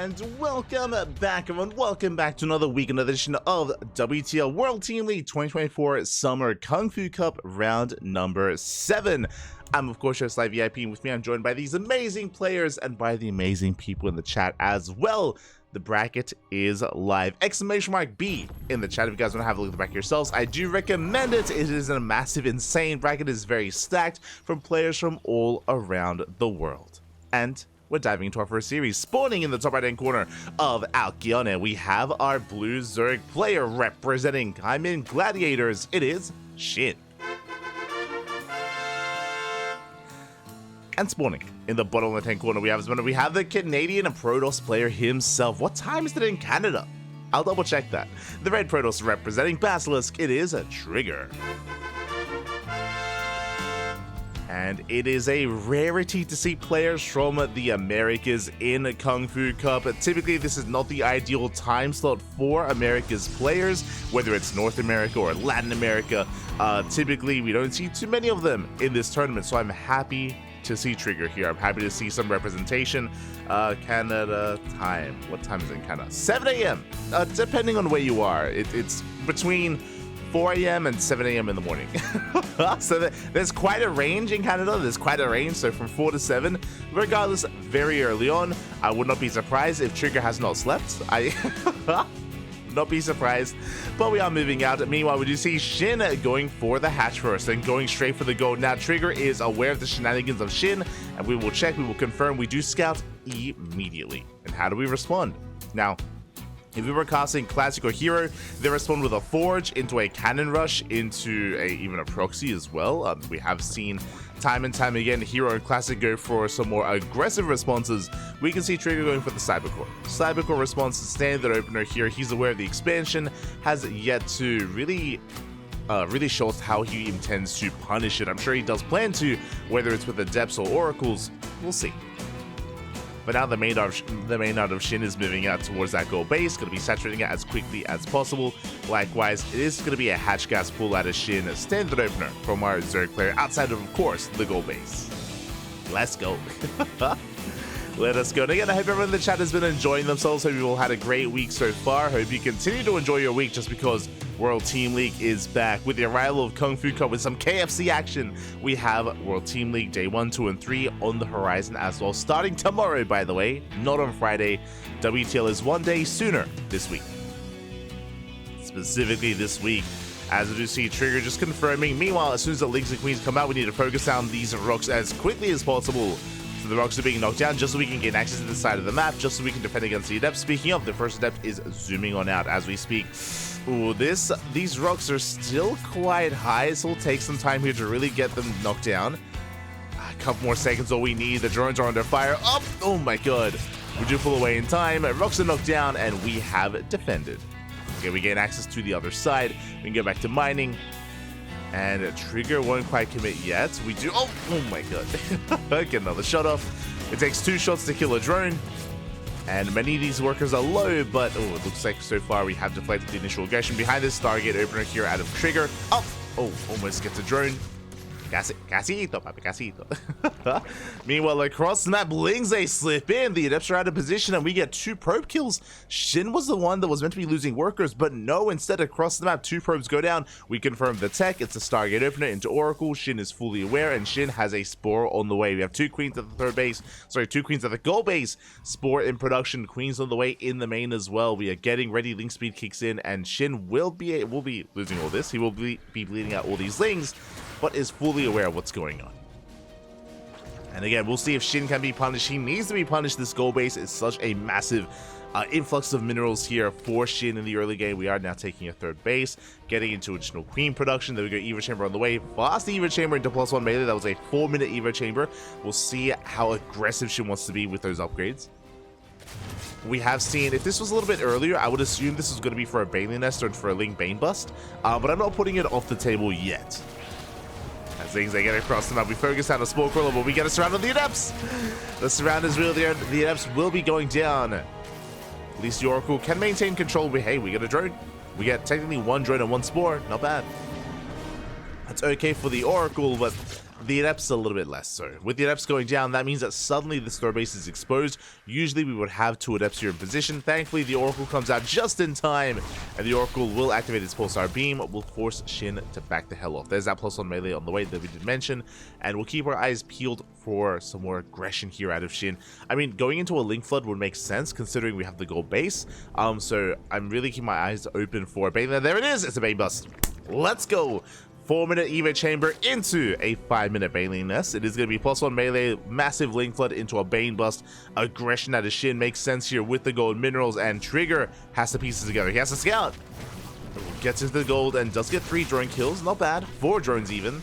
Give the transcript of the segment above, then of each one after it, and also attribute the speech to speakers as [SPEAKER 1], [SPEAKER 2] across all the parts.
[SPEAKER 1] And welcome back, everyone. Welcome back to another week, another edition of WTL World Team League 2024 Summer KungFu Cup round number 7. I'm, of course, your ZvP, and with me, I'm joined by these amazing players and by the amazing people in the chat as well. The bracket is live. Exclamation mark B in the chat if you guys want to have a look at the bracket yourselves. I do recommend it. It is a massive, insane bracket. It is very stacked from players from all around the world. And we're diving into our first series. Spawning in the top right hand corner of Alkione, we have our blue Zerg player representing Kaimin Gladiators. It is SHIN. And spawning in the bottom left hand corner, we have the Canadian Protoss player himself. What time is it in Canada? I'll double check that. The red Protoss representing Basilisk. It is a Trigger. And it is a rarity to see players from the Americas in KungFu Cup. Typically, this is not the ideal time slot for America's players, whether it's North America or Latin America. Typically, we don't see too many of them in this tournament, so I'm happy to see Trigger here. I'm happy to see some representation. Canada time. What time is it in Canada? 7 a.m. Depending on where you are. It's between 4 a.m. and 7 a.m. in the morning. So there's quite a range in Canada. There's quite a range. So from 4 to 7, regardless, very early on. I would not be surprised if Trigger has not slept. Not be surprised, but we are moving out. Meanwhile, we do see SHIN going for the hatch first and going straight for the gold. Now, Trigger is aware of the shenanigans of SHIN, and we will check, we will confirm, we do scout immediately. And how do we respond? Now, if we were casting Classic or Hero, they respond with a Forge into a Cannon Rush, into even a Proxy as well. We have seen time and time again Hero and Classic go for some more aggressive responses. We can see Trigger going for the Cybercore. Cybercore response to standard opener here. He's aware of the expansion, has yet to really show us how he intends to punish it. I'm sure he does plan to, whether it's with Adepts or Oracles, we'll see. But now the main art of SHIN is moving out towards that gold base, going to be saturating it as quickly as possible. Likewise, it is going to be a hatch gas pull out of SHIN, a standard opener from our Zerg player, outside of course, the gold base. Let's go. Let us go. And again, I hope everyone in the chat has been enjoying themselves. Hope you all had a great week so far. Hope you continue to enjoy your week, just because World Team League is back. With the arrival of KungFu Cup with some KFC action, we have World Team League Day 1, 2, and 3 on the horizon as well. Starting tomorrow, by the way, not on Friday. WTL is one day sooner this week. Specifically this week, as we do see Trigger just confirming. Meanwhile, as soon as the Leagues and Queens come out, we need to focus down these rocks as quickly as possible. So the rocks are being knocked down just so we can gain access to the side of the map, just so we can defend against the Adept. Speaking of, the first Adept is zooming on out as we speak. Ooh, these rocks are still quite high, so it'll take some time here to really get them knocked down. A couple more seconds, all we need. The drones are under fire. Up! Oh my god. We do pull away in time. Rocks are knocked down, and we have defended. Okay, we gain access to the other side. We can go back to mining. And Trigger won't quite commit yet. We do. Oh my god. Get another shot off. It takes 2 shots to kill a drone. And many of these workers are low, but it looks like so far we have deflected the initial aggression. Behind this Stargate opener here out of Trigger. Oh, almost gets a drone. Casito, papi, casito. Meanwhile, across the map, Lings, they slip in. The Adepts are out of position, and we get 2 probe kills. SHIN was the one that was meant to be losing workers, but no, instead, across the map, 2 probes go down. We confirm the tech. It's a Stargate opener into Oracle. SHIN is fully aware, and SHIN has a Spore on the way. We have 2 Queens at the third base. Sorry, 2 Queens at the goal base. Spore in production. Queens on the way in the main as well. We are getting ready. Link speed kicks in, and SHIN will be losing all this. He will be bleeding out all these Lings, but is fully aware of what's going on. And again, we'll see if SHIN can be punished. He needs to be punished. This gold base is such a massive influx of minerals here for SHIN in the early game. We are now taking a third base, getting into additional queen production. There we go, Evo Chamber on the way. Fast Evo Chamber into +1 melee. That was a 4-minute Evo Chamber. We'll see how aggressive SHIN wants to be with those upgrades. We have seen, if this was a little bit earlier, I would assume this was going to be for a Baneling Nest or for a Ling Bane Bust, but I'm not putting it off the table yet. As things they get across the map, we focus on a small crawler, but we get a surround on the Adepts. The surround is real. The Adepts will be going down. At least the Oracle can maintain control. Hey, we get a drone. We get technically 1 drone and 1 Spore. Not bad. That's okay for the Oracle, but The adepts a little bit less so. With the adepts going down, that means that suddenly this third base is exposed. Usually we would have 2 adepts here in position. Thankfully, the Oracle comes out just in time, and the Oracle will activate its Pulsar Beam, will force Shin to back the hell off. There's that +1 melee on the way that we did mention, and we'll keep our eyes peeled for some more aggression here out of Shin. I mean, going into a Link Flood would make sense considering we have the gold base, so I'm really keeping my eyes open for a Bane. There it is! It's a Bane Bust. Let's go! 4-minute Evo Chamber into a 5-minute Baneling Nest. It is going to be +1 melee, massive Link Flood into a Bane Bust. Aggression out of Shin makes sense here with the gold minerals, and Trigger has the pieces together. He has to scout. Gets into the gold and does get 3 drone kills. Not bad. 4 drones even.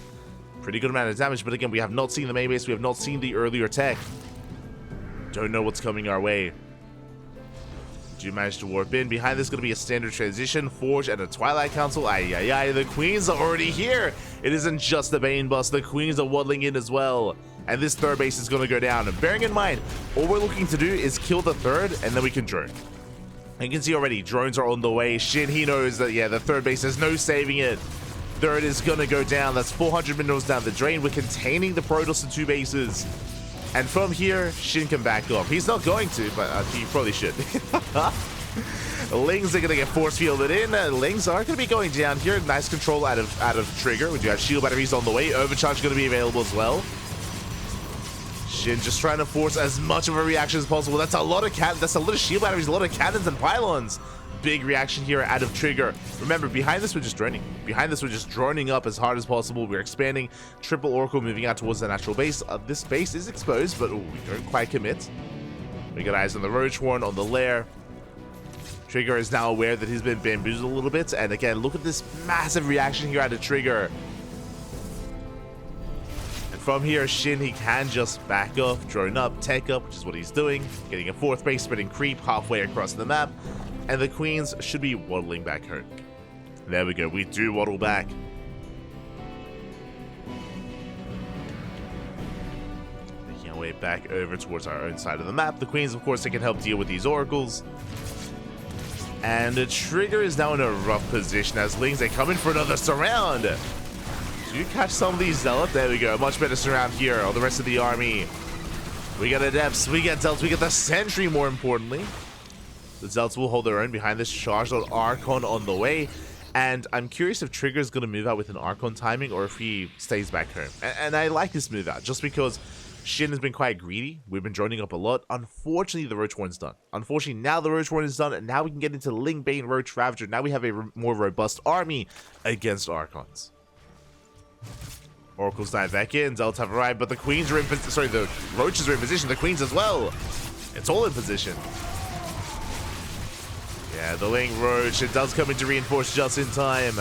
[SPEAKER 1] Pretty good amount of damage, but again, we have not seen the main base. We have not seen the earlier tech. Don't know what's coming our way. Do manage to warp in. Behind this is going to be a standard transition, Forge, and a Twilight Council. Ay, the Queens are already here. It isn't just the Bane Bust. The Queens are waddling in as well. And this third base is going to go down. And bearing in mind, all we're looking to do is kill the third, and then we can drone. And you can see already, drones are on the way. Shin, he knows that, yeah, the third base, there's no saving it. Third is going to go down. That's 400 minerals down the drain. We're containing the Protoss to 2 bases. And from here, Shin can back off. He's not going to, but he probably should. Lings are going to get force fielded in. Lings are going to be going down here. Nice control out of Trigger. We do have shield batteries on the way. Overcharge going to be available as well. Shin just trying to force as much of a reaction as possible. That's a lot of that's a lot of shield batteries, a lot of cannons and pylons. Big reaction here out of Trigger. Remember, behind this we're just droning. Behind this we're just droning up as hard as possible. We're expanding. Triple Oracle moving out towards the natural base. This base is exposed, but we don't quite commit. We got eyes on the Roach Warren, on the lair. Trigger is now aware that he's been bamboozled a little bit. And again, look at this massive reaction here out of Trigger. And from here, Shin, he can just back off, drone up, tech up, which is what he's doing. Getting a 4th base, spreading creep halfway across the map. And the Queens should be waddling back home. There we go. We do waddle back. Making our way back over towards our own side of the map. The Queens, of course, they can help deal with these oracles. And the Trigger is now in a rough position as Lings, they come in for another surround. Do you catch some of these Zealots? There we go. Much better surround here. All the rest of the army. We got Adepts. We got Zealots. We got the Sentry, more importantly. The Zealots will hold their own behind this charged out Archon on the way. And I'm curious if Trigger's going to move out with an Archon timing or if he stays back home. And I like this move out just because Shin has been quite greedy. We've been droning up a lot. Unfortunately, the Roach Warren's done. Unfortunately, now the Roach Warren is done. And now we can get into Ling Bane Roach Ravager. Now we have a more robust army against Archons. Oracles dive back in. Zealots have arrived. But the Queens are in position. Sorry, the Roaches are in position. The Queens as well. It's all in position. Yeah, the Ling Roach, it does come into reinforce just in time.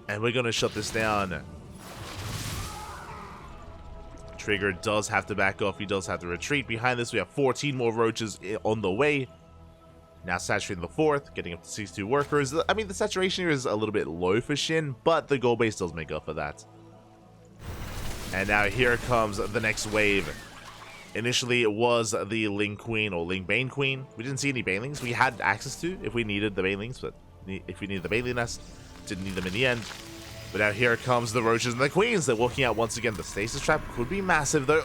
[SPEAKER 1] And we're going to shut this down. Trigger does have to back off. He does have to retreat. Behind this, we have 14 more Roaches on the way. Now saturating the 4th, getting up to 62 workers. I mean, the saturation here is a little bit low for Shin, but the gold base does make up for that. And now here comes the next wave. Initially, it was the Ling Queen or Ling Bane Queen. We didn't see any Banelings. We had access to if we needed the Banelings, but if we needed the Baneling Nest, didn't need them in the end. But now here comes the Roaches and the Queens. They're walking out once again. The Stasis Trap could be massive though.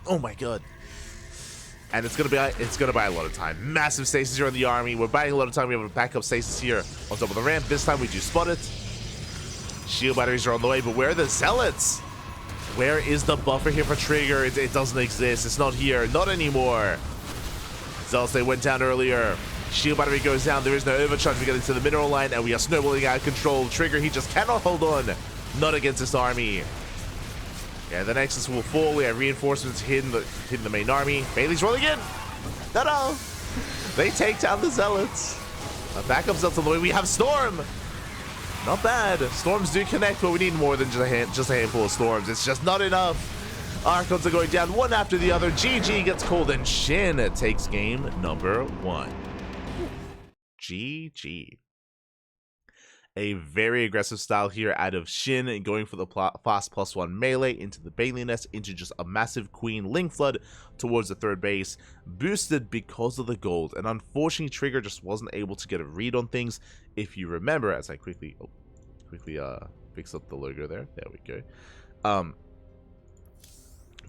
[SPEAKER 1] Oh my god. And it's gonna buy a lot of time. Massive Stasis here in the army. We're buying a lot of time. We have a backup Stasis here on top of the ramp. This time we do spot it. Shield batteries are on the way, but where are the Zealots? Where is the buffer here for Trigger? It doesn't exist. It's not here. Not anymore. Zealots, they went down earlier. Shield battery goes down. There is no overcharge. We get into the mineral line, and we are snowballing out of control. Trigger, he just cannot hold on. Not against this army. Yeah, the Nexus will fall. We have reinforcements hidden the main army. Bailey's rolling in. No. They take down the Zealots. A backup Zealots on the way. We have Storm. Not bad. Storms do connect, but we need more than just a handful of Storms. It's just not enough. Archons are going down one after the other. GG gets called, and Shin takes game number 1. GG. A very aggressive style here out of Shin, going for the fast +1 melee into the Baneling Nest, into just a massive Queen Ling Flood towards the 3rd base, boosted because of the gold. And unfortunately, Trigger just wasn't able to get a read on things. If you remember, as I quickly fix up the logo there. There we go.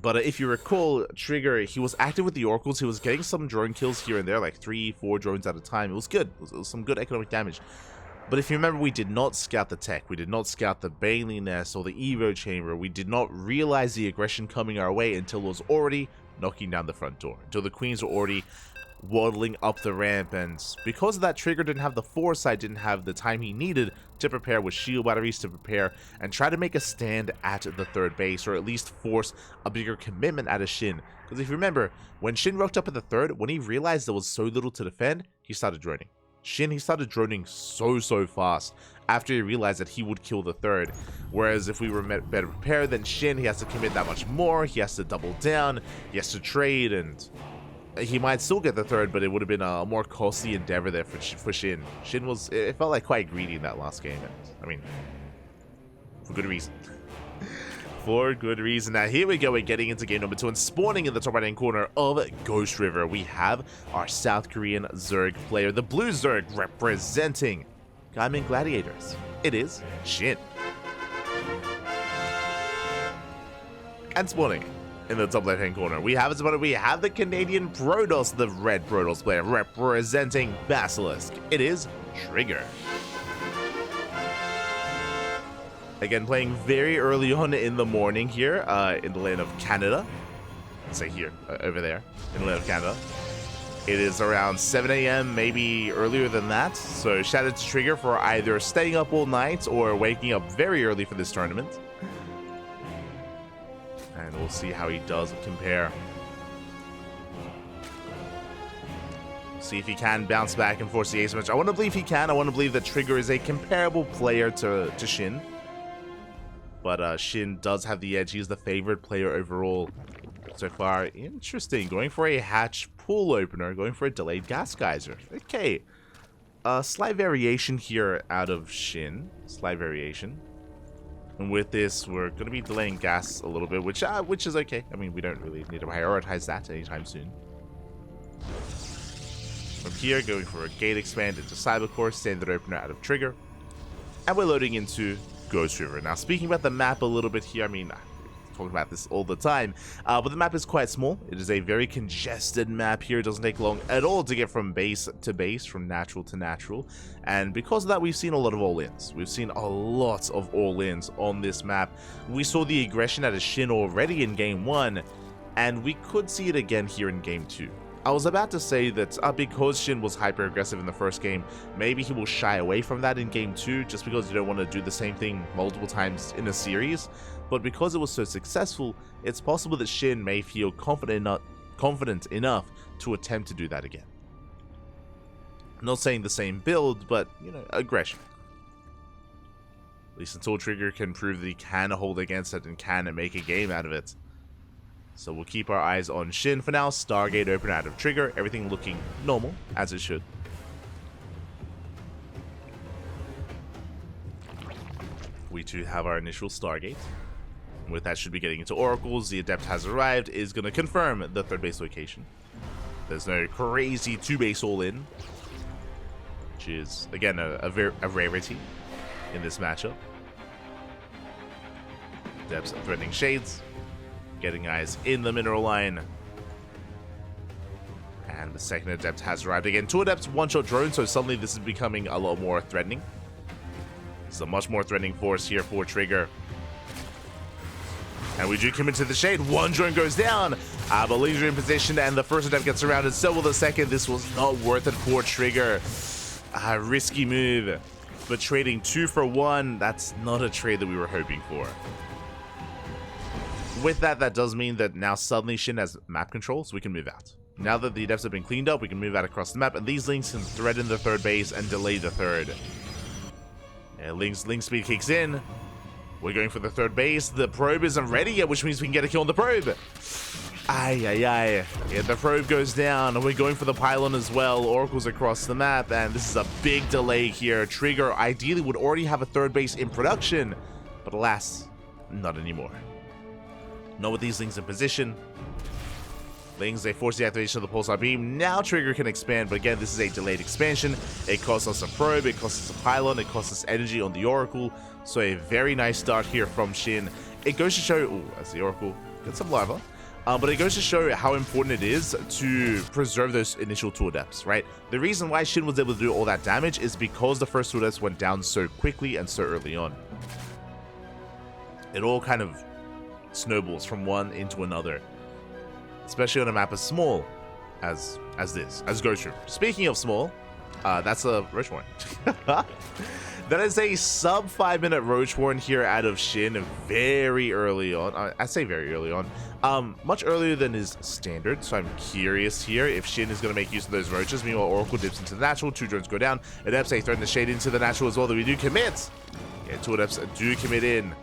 [SPEAKER 1] But if you recall, Trigger, he was active with the Oracles. He was getting some drone kills here and there, like 3-4 drones at a time. It was good. It was some good economic damage. But if you remember, we did not scout the tech. We did not scout the Bailey Nest or the Evo Chamber. We did not realize the aggression coming our way until it was already knocking down the front door. Until the Queens were already waddling up the ramp. And because of that, Trigger didn't have the foresight, didn't have the time he needed to prepare with shield batteries, to prepare and try to make a stand at the third base, or at least force a bigger commitment out of SHIN. Because if you remember, when SHIN rocked up at the third, when he realized there was so little to defend, he started droning. SHIN, he started droning so fast after he realized that he would kill the third. Whereas if we were better prepared than SHIN, he has to commit that much more, he has to double down, he has to trade, and he might still get the third, but it would have been a more costly endeavor there for SHIN. SHIN was, it felt like quite greedy in that last game, and I mean, for good reason. For good reason. Now here we go, we're getting into game number 2, and spawning in the top right hand corner of Ghost River, we have our South Korean Zerg player, the blue Zerg, representing Gaimin Gladiators. It is SHIN. And spawning in the top left hand corner, we have the Canadian Protoss, the red Protoss player, representing Basilisk. It is Trigger. Again, playing very early on in the morning here in the land of Canada. Let's say here, over there, in the land of Canada. It is around 7 a.m., maybe earlier than that. So shout out to Trigger for either staying up all night or waking up very early for this tournament. And we'll see how he does compare. See if he can bounce back and force the ace match. I want to believe he can. I want to believe that Trigger is a comparable player to SHIN. But SHIN does have the edge. He's the favorite player overall so far. Interesting. Going for a hatch pool opener. Going for a delayed gas geyser. Okay. Slight variation here out of SHIN. Slight variation. And with this, we're going to be delaying gas a little bit, which is okay. I mean, we don't really need to prioritize that anytime soon. From here, going for a gate expand into Cybercore, standard opener out of Trigger. And we're loading into Ghost River. Now, speaking about the map a little bit here, I mean, talking about this all the time, but the map is quite small. It is a very congested map here. It doesn't take long at all to get from base to base, from natural to natural, and because of that, we've seen a lot of all-ins. We've seen a lot of all-ins on this map. We saw the aggression out of SHIN already in Game 1, and we could see it again here in Game 2. I was about to say that because SHIN was hyper-aggressive in the first game, maybe he will shy away from that in Game 2, just because you don't want to do the same thing multiple times in a series. But because it was so successful, it's possible that SHIN may feel confident enough to attempt to do that again. I'm not saying the same build, but, you know, aggression. At least until Trigger can prove that he can hold against it and can make a game out of it. So we'll keep our eyes on SHIN for now. Stargate open out of Trigger. Everything looking normal, as it should. We too have our initial Stargate. With that, should be getting into Oracles. The Adept has arrived, is going to confirm the third base location. There's no crazy 2-base all-in, which is, again, a rarity in this matchup. Adepts threatening Shades. Getting eyes in the mineral line. And the second Adept has arrived again. 2 Adepts, 1-shot drone, so suddenly this is becoming a lot more threatening. It's a much more threatening force here for Trigger. And we do commit to the shade. 1 drone goes down. But Lings are in position, and the first Adept gets surrounded. So will the second. This was not worth it for Trigger. A risky move. But trading 2 for 1, that's not a trade that we were hoping for. With that, that does mean that now suddenly SHIN has map control, so we can move out. Now that the Adepts have been cleaned up, we can move out across the map, and these Lings can threaten the third base and delay the third. And Ling speed kicks in. We're going for the third base. The probe isn't ready yet, which means we can get a kill on the probe. Yeah, the probe goes down, and we're going for the pylon as well. Oracles across the map, and this is a big delay here. Trigger ideally would already have a third base in production, but alas, not anymore. Not with these Lings in position. Lings, they force the activation of the pulsar beam. Now Trigger can expand, but again, this is a delayed expansion. It costs us a probe, it costs us a pylon, it costs us energy on the Oracle. So a very nice start here from SHIN. It goes to show, as the Oracle gets some lava, But it goes to show how important it is to preserve those initial 2 adepts, right? The reason why Shin was able to do all that damage is because the first 2 adepts went down so quickly and so early on. It all kind of snowballs from one into another, especially on a map as small as Ghost River. Speaking of small, that's a Roach Warren. That is a sub 5-minute Roach Warren here out of Shin very early on. I say very early on. Much earlier than is standard, so I'm curious here if Shin is going to make use of those roaches. Meanwhile, Oracle dips into the natural, 2 drones go down. Adepts, they threaten the shade into the natural as well, that we do commit. Yeah, 2 Adepts do commit in.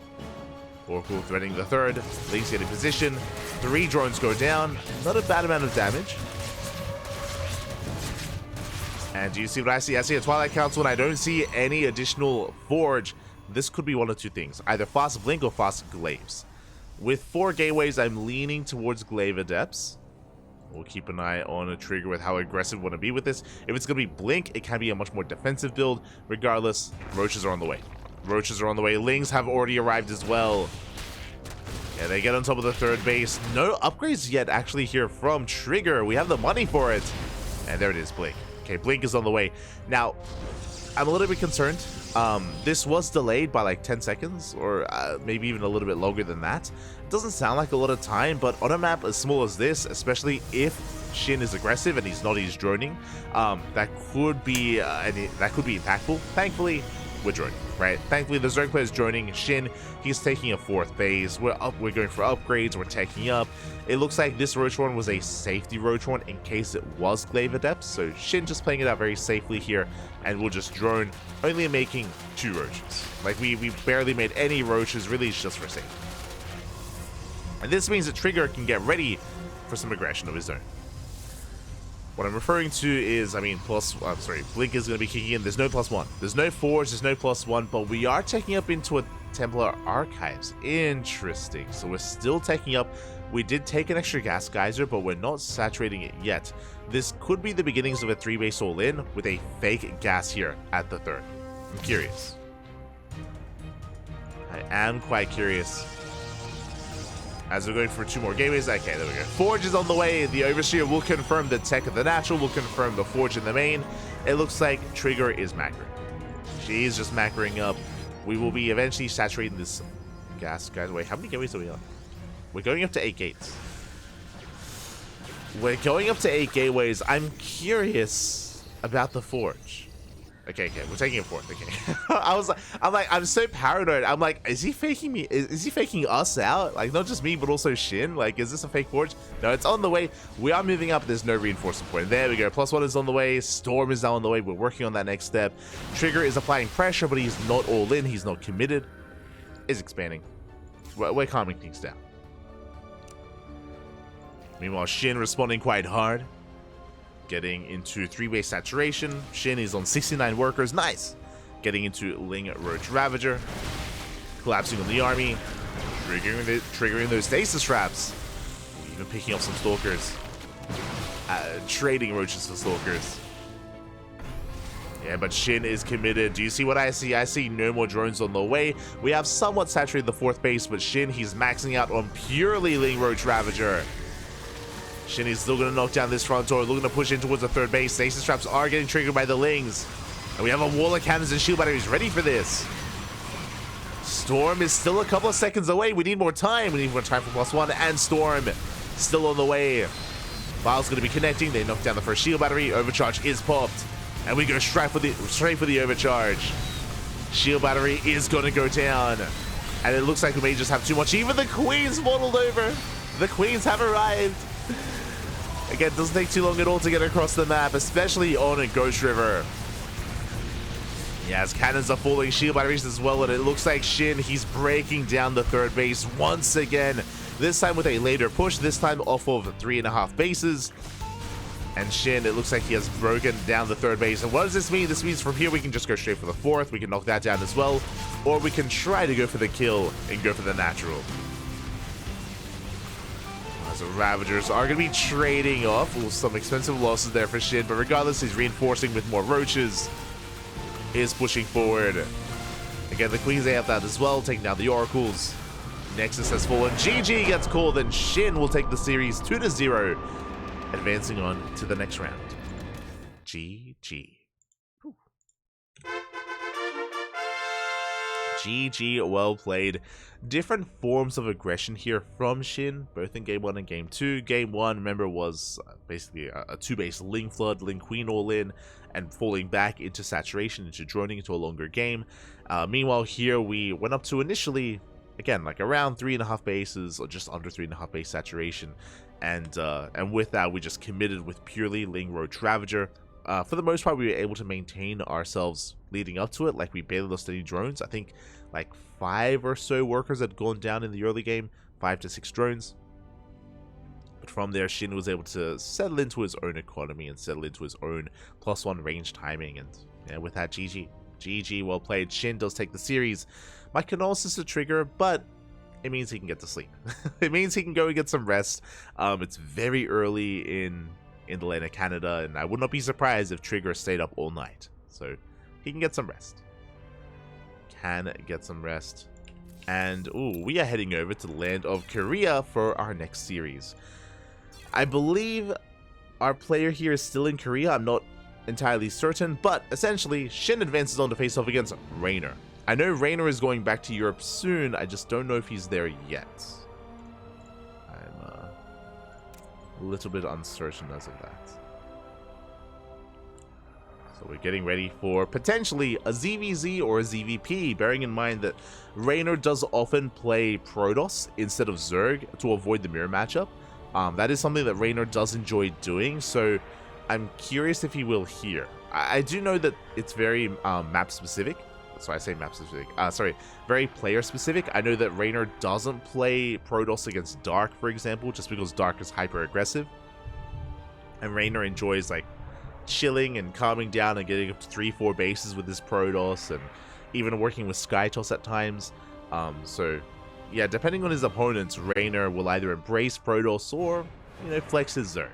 [SPEAKER 1] Oracle threatening the 3rd. Lings get in position. 3 drones go down. Not a bad amount of damage. And do you see what I see? I see a Twilight Council, and I don't see any additional Forge. This could be one of 2 things. Either fast Blink or fast Glaives. With 4 gateways, I'm leaning towards Glaive Adepts. We'll keep an eye on a trigger with how aggressive we want to be with this. If it's going to be Blink, it can be a much more defensive build. Regardless, Roaches are on the way. Roaches are on the way. Lings have already arrived as well. Yeah, they get on top of the 3rd base. No upgrades yet actually here from Trigger. We have the money for it. And there it is, Blink. Okay, Blink is on the way. Now, I'm a little bit concerned. This was delayed by like 10 seconds or maybe even a little bit longer than that. It doesn't sound like a lot of time, but on a map as small as this, especially if Shin is aggressive and he's droning, that could be impactful. Thankfully, we're droning, right? Thankfully, the Zerg player is droning. Shin, he's taking a 4th base. We're going for upgrades. We're taking up. It looks like this Roach Warren was a safety Roach Warren in case it was Glaive Adepts. So Shin just playing it out very safely here, and we'll just drone, only making 2 roaches. Like we barely made any roaches. Really, it's just for safety. And this means that Trigger can get ready for some aggression of his own. What I'm referring to is, Blink is going to be kicking in. There's no +1. There's no Forge, there's no +1, but we are taking up into a Templar Archives. Interesting. So we're still taking up. We did take an extra gas geyser, but we're not saturating it yet. This could be the beginnings of a 3-base all-in with a fake gas here at the 3rd. I'm curious. I am quite curious. As we're going for 2 more gateways. Okay, there we go. Forge is on the way. The Overseer will confirm the tech of the natural. Will confirm the Forge in the main. It looks like Trigger is macroing. She is just macroing up. We will be eventually saturating this gas. Guys, wait, how many gateways are we on? We're going up to 8 gates. We're going up to 8 gateways. I'm curious about the Forge. Okay, we're taking a 4th. Okay. I'm so paranoid. I'm like, is he faking me? Is he faking us out? Like, not just me, but also Shin? Like, is this a fake Forge? No, it's on the way. We are moving up. There's no reinforcement point. There we go. +1 is on the way. Storm is now on the way. We're working on that next step. Trigger is applying pressure, but he's not all in. He's not committed. Is expanding. We're calming things down. Meanwhile, Shin responding quite hard. Getting into 3-way saturation. Shin is on 69 workers. Nice. Getting into Ling Roach Ravager. Collapsing on the army. Triggering those stasis traps. Even picking up some stalkers. Trading roaches for stalkers. Yeah, but Shin is committed. Do you see what I see? I see no more drones on the way. We have somewhat saturated the 4th base, but Shin, he's maxing out on purely Ling Roach Ravager. Shin is still going to knock down this front door, looking to push in towards the 3rd base. Stasis traps are getting triggered by the Lings. And we have a wall of cannons and shield batteries ready for this. Storm is still a couple of seconds away. We need more time. We need more time for +1, and Storm still on the way. Vile's going to be connecting. They knock down the 1st shield battery. Overcharge is popped. And we go straight for the overcharge. Shield battery is going to go down. And it looks like we may just have too much. Even the Queen's modeled over. The Queens have arrived. Again, it doesn't take too long at all to get across the map, especially on a Ghost River. Yeah, as cannons are falling, shield batteries as well, and it looks like Shin, he's breaking down the 3rd base once again. This time with a later push, this time off of 3.5 bases. And Shin, it looks like he has broken down the 3rd base. And what does this mean? This means from here we can just go straight for the 4th. We can knock that down as well. Or we can try to go for the kill and go for the natural. So Ravagers are going to be trading off. Some expensive losses there for Shin, but regardless, he's reinforcing with more roaches. Is pushing forward. Again, the Queens, they have that as well, taking down the Oracles. Nexus has fallen. GG gets called, and SHIN will take the series 2-0, advancing on to the next round. GG. Whew. GG, well played. Different forms of aggression here from SHIN, both in Game 1 and Game 2. Game 1, remember, was basically a 2-base Ling Flood, Ling Queen all in, and falling back into saturation, into droning into a longer game. Meanwhile, here we went up to initially, again, like around 3.5 bases, or just under 3.5 base saturation. And with that, we just committed with purely Ling Roach Ravager. For the most part, we were able to maintain ourselves leading up to it. Like, we barely lost any drones. I think like 5 or so workers had gone down in the early game, 5 to 6 drones. But from there, SHIN was able to settle into his own economy and settle into his own +1 range timing. And yeah, with that, GG. GG, well played. SHIN does take the series. My condolences to Trigger, but it means he can get to sleep. It means he can go and get some rest. It's very early in the lane of Canada, and I would not be surprised if Trigger stayed up all night. So he can get some rest. Can get some rest. And ooh, we are heading over to the land of Korea for our next series. I believe our player here is still in Korea. I'm not entirely certain, but essentially SHIN advances on to face off against Raynor. I know Raynor is going back to Europe soon. I just don't know if he's there yet. I'm a little bit uncertain as of that. So we're getting ready for potentially a ZvZ or a ZvP, bearing in mind that Raynor does often play Protoss instead of Zerg to avoid the mirror matchup. That is something that Raynor does enjoy doing, so I'm curious if he will here. I do know that it's very map specific. So I say map specific. Sorry, very player specific. I know that Raynor doesn't play Protoss against Dark, for example, just because Dark is hyper aggressive. And Raynor enjoys like chilling and calming down and getting up to 3-4 bases with his Protoss, and even working with Skytoss at times. So yeah, depending on his opponents, Raynor will either embrace Protoss or, you know, flex his Zerg.